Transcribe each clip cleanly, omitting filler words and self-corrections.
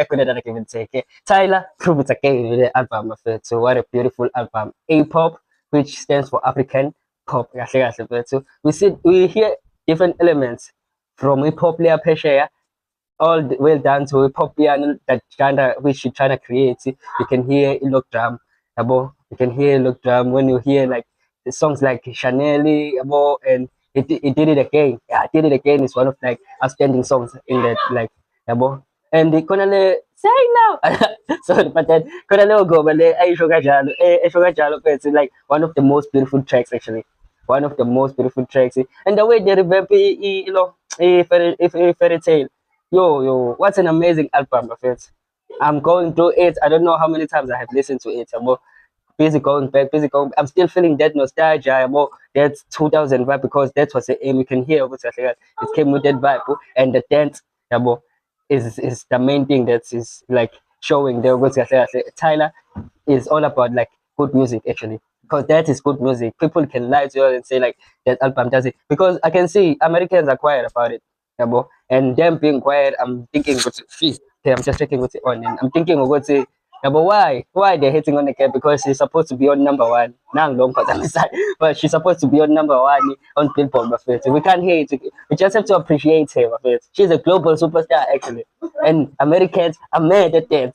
that give and take it. Tyler, prove it again with the album of it. So what a beautiful album. A-pop, which stands for African pop. So we hear different elements from hip-hop layer pressure, all the way down to hip-hop piano, that genre which you're trying to create. You can hear look drum, you can hear look drum when you hear like the songs like Chanel, and it did it again. Yeah, it did it again. It's one of like outstanding songs in that like and the Konale say now. Sorry, but then Konale go, but I show Jalo, it's like one of the most beautiful tracks actually. One of the most beautiful tracks. And the way they revamp a fairy tale. Yo, what an amazing album of it. I'm going through it. I don't know how many times I have listened to it. Busy going back, busy going. I'm still feeling that nostalgia. That 2000 vibe because that was the aim. You can hear it came with that vibe, and the dance is the main thing that is like showing the Tyler is all about like good music actually because that is good music. People can lie to you and say like that album does it because I can see Americans are quiet about it, and them being quiet. I'm thinking, okay, I'm just checking what's on, and I'm thinking of what's it. Yeah, but why they're hitting on the cat because she's supposed to be on number one. Now long because I'm inside, but she's supposed to be on number one on Billboard Buffett. So we can't hear it. We just have to appreciate her Buffett. She's a global superstar actually, and Americans are mad at that.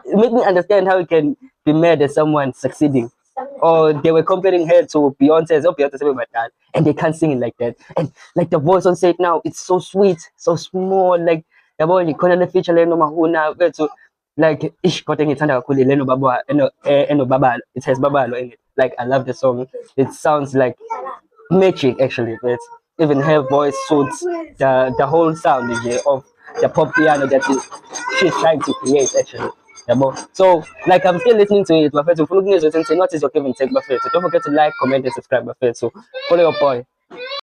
It made me understand how you can be mad at someone succeeding. Or they were comparing her to Beyonce, Beyonce my dad, and they can't sing it like that. And like the voice on set now, it's so sweet, so small. Like the boy, you couldn't feature Leno Mahuna, so like ish cutting it under Leno Baba, Eno Baba, it has Babalo in it. Like I love the song. It sounds like magic actually. But even her voice suits the whole sound of the pop piano that she's trying to create actually. Yeah, so like I'm still listening to it, my friends. If you're looking at it and say, what is your give and take, my friends? So don't forget to like, comment, and subscribe, my friends. So follow your boy.